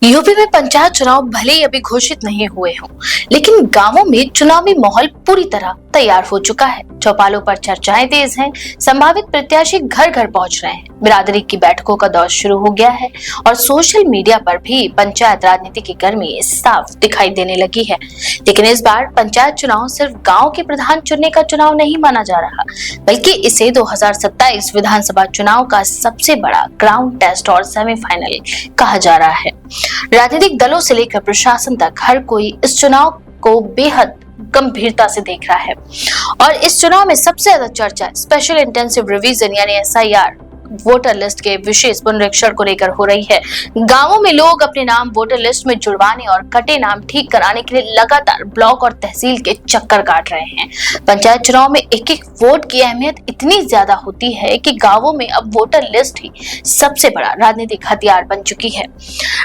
UP में पंचायत चुनाव भले ही अभी घोषित नहीं हुए हों, लेकिन गांवों में चुनावी माहौल पूरी तरह तैयार हो चुका है। चौपालों पर चर्चाएं तेज हैं, संभावित प्रत्याशी घर घर पहुंच रहे हैं, बिरादरी की बैठकों का दौर शुरू हो गया है और सोशल मीडिया पर भी पंचायत राजनीति की गर्मी साफ दिखाई देने लगी है। लेकिन इस बार पंचायत चुनाव सिर्फ गाँव के प्रधान चुनने का चुनाव नहीं माना जा रहा, बल्कि इसे 2027 विधानसभा चुनाव का सबसे बड़ा ग्राउंड टेस्ट और सेमीफाइनल कहा जा रहा है। राजनीतिक दलों से लेकर प्रशासन तक हर कोई इस चुनाव को बेहद गंभीरता से देख रहा है और इस चुनाव में सबसे ज्यादा चर्चा स्पेशल इंटेंसिव रिवीजन यानी एसआईआर वोटर लिस्ट के विशेष पुनरीक्षण को लेकर हो रही है। गांवों में लोग अपने नाम वोटर लिस्ट में जुड़वाने और कटे नाम ठीक कराने के लिए लगातार ब्लॉक और तहसील के चक्कर काट रहे हैं। पंचायत चुनाव में एक एक वोट की अहमियत इतनी ज्यादा होती है कि गांवों में अब वोटर लिस्ट ही सबसे बड़ा राजनीतिक हथियार बन चुकी है।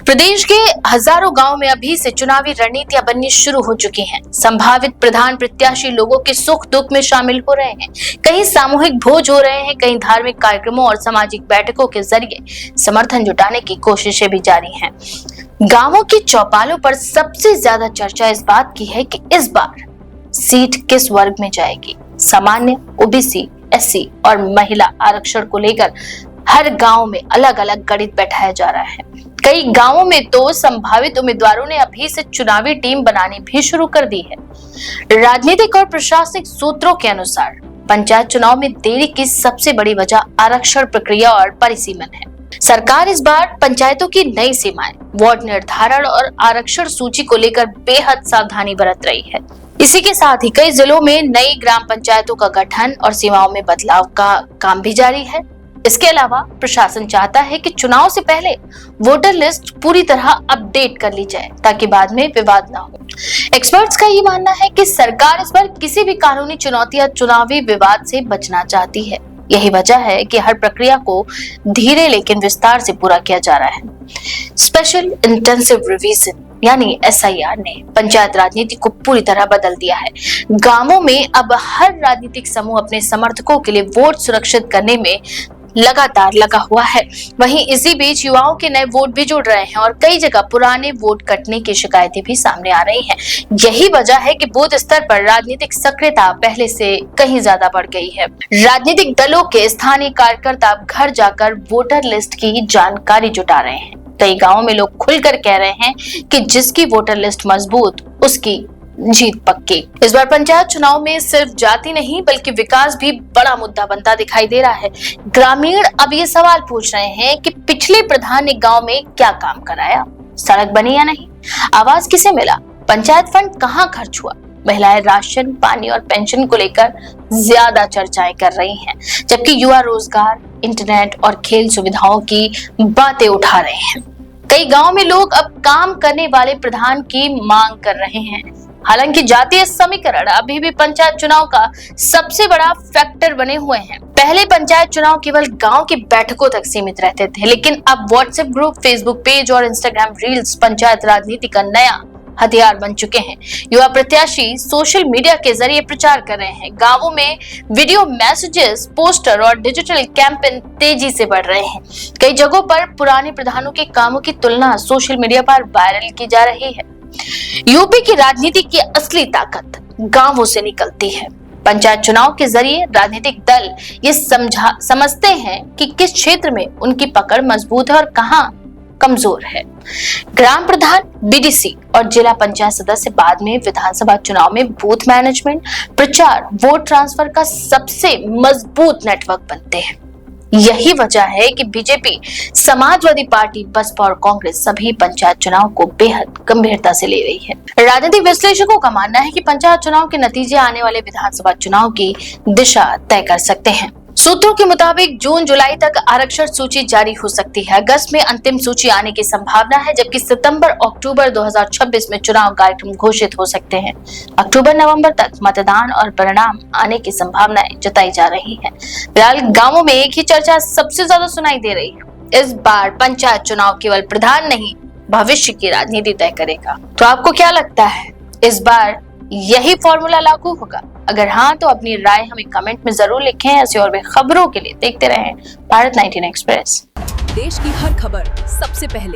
प्रदेश के हजारों गाँव में अभी से चुनावी रणनीतियां बननी शुरू हो चुकी है। संभावित प्रधान प्रत्याशी लोगों के सुख दुख में शामिल हो रहे हैं, कहीं सामूहिक भोज हो रहे हैं, कहीं धार्मिक कार्यक्रमों और सामाजिक बैठकों के जरिए समर्थन जुटाने की कोशिशें भी जारी हैं। गांवों की चौपालों पर सबसे ज्यादा चर्चा इस बात की है कि इस बार सीट किस वर्ग में जाएगी। सामान्य, ओबीसी, एससी और महिला आरक्षण को लेकर हर गांव में अलग अलग गणित बैठाया जा रहा है। कई गांवों में तो संभावित उम्मीदवारों ने अभी से चुनावी टीम बनानी भी शुरू कर दी है। राजनीतिक और प्रशासनिक सूत्रों के अनुसार पंचायत चुनाव में देरी की सबसे बड़ी वजह आरक्षण प्रक्रिया और परिसीमन है। सरकार इस बार पंचायतों की नई सीमाएं, वार्ड निर्धारण और आरक्षण सूची को लेकर बेहद सावधानी बरत रही है। इसी के साथ ही कई जिलों में नई ग्राम पंचायतों का गठन और सीमाओं में बदलाव का काम भी जारी है। इसके अलावा प्रशासन चाहता है कि चुनाव से पहले वोटर लिस्ट पूरी तरह अपडेट कर ली जाए ताकि बाद में विवाद ना हो। एक्सपर्ट्स का ये मानना है कि सरकार इस बार किसी भी कानूनी चुनौती या चुनावी विवाद से बचना चाहती है। यही वजह है कि हर प्रक्रिया को धीरे लेकिन विस्तार से पूरा किया जा रहा है। स्पेशल इंटेंसिव रिवीजन यानी एसआईआर ने पंचायत राजनीति को पूरी तरह बदल दिया है। गांवों में अब हर राजनीतिक समूह अपने समर्थकों के लिए वोट सुरक्षित करने में लगातार लगा हुआ है। वहीं इसी बीच युवाओं के नए वोट भी जुड़ रहे हैं और कई जगह पुराने वोट कटने की शिकायतें भी सामने आ रही हैं। यही वजह है कि बूथ स्तर पर राजनीतिक सक्रियता पहले से कहीं ज्यादा बढ़ गई है। राजनीतिक दलों के स्थानीय कार्यकर्ता घर जाकर वोटर लिस्ट की जानकारी जुटा रहे हैं। कई गाँवों में लोग खुलकर कह रहे हैं कि जिसकी वोटर लिस्ट मजबूत उसकी जीत पक्की। इस बार पंचायत चुनाव में सिर्फ जाति नहीं बल्कि विकास भी बड़ा मुद्दा बनता दिखाई दे रहा है। ग्रामीण अब ये सवाल पूछ रहे हैं कि पिछले प्रधान ने गांव में क्या काम कराया, सड़क बनी या नहीं, आवास किसे मिला, पंचायत फंड कहां खर्च हुआ। महिलाएं राशन, पानी और पेंशन को लेकर ज्यादा चर्चाएं कर रही हैं, जबकि युवा रोजगार, इंटरनेट और खेल सुविधाओं की बातें उठा रहे हैं। कई गाँव में लोग अब काम करने वाले प्रधान की मांग कर रहे हैं। हालांकि जातीय समीकरण अभी भी पंचायत चुनाव का सबसे बड़ा फैक्टर बने हुए हैं। पहले पंचायत चुनाव केवल गांव की बैठकों तक सीमित रहते थे, लेकिन अब व्हाट्सएप ग्रुप, फेसबुक पेज और इंस्टाग्राम रील्स पंचायत राजनीति का नया हथियार बन चुके हैं। युवा प्रत्याशी सोशल मीडिया के जरिए प्रचार कर रहे हैं। गांवों में वीडियो मैसेजेस, पोस्टर और डिजिटल कैंपेन तेजी से बढ़ रहे हैं। कई जगहों पर पुराने प्रधानों के कामों की तुलना सोशल मीडिया पर वायरल की जा रही है। यूपी की राजनीति की असली ताकत गांवों से निकलती है। पंचायत चुनाव के जरिए राजनीतिक दल ये समझते हैं कि किस क्षेत्र में उनकी पकड़ मजबूत है और कहां कमजोर है। ग्राम प्रधान, बीडीसी और जिला पंचायत सदस्य बाद में विधानसभा चुनाव में बूथ मैनेजमेंट, प्रचार, वोट ट्रांसफर का सबसे मजबूत नेटवर्क बनते हैं। यही वजह है कि बीजेपी, समाजवादी पार्टी, बसपा और कांग्रेस सभी पंचायत चुनाव को बेहद गंभीरता से ले रही है। राजनीतिक विश्लेषकों का मानना है कि पंचायत चुनाव के नतीजे आने वाले विधानसभा चुनाव की दिशा तय कर सकते हैं। सूत्रों के मुताबिक जून जुलाई तक आरक्षण सूची जारी हो सकती है। अगस्त में अंतिम सूची आने की संभावना है, जबकि सितंबर अक्टूबर 2026 में चुनाव कार्यक्रम घोषित हो सकते हैं। अक्टूबर नवंबर तक मतदान और परिणाम आने की संभावनाएं जताई जा रही है। फिलहाल गाँवों में एक ही चर्चा सबसे ज्यादा सुनाई दे रही है। इस बार पंचायत चुनाव केवल प्रधान नहीं, भविष्य की राजनीति तय करेगा। तो आपको क्या लगता है, इस बार यही फॉर्मूला लागू होगा? अगर हाँ तो अपनी राय हमें कमेंट में जरूर लिखें। ऐसी और भी खबरों के लिए देखते रहें भारत 19 एक्सप्रेस। देश की हर खबर सबसे पहले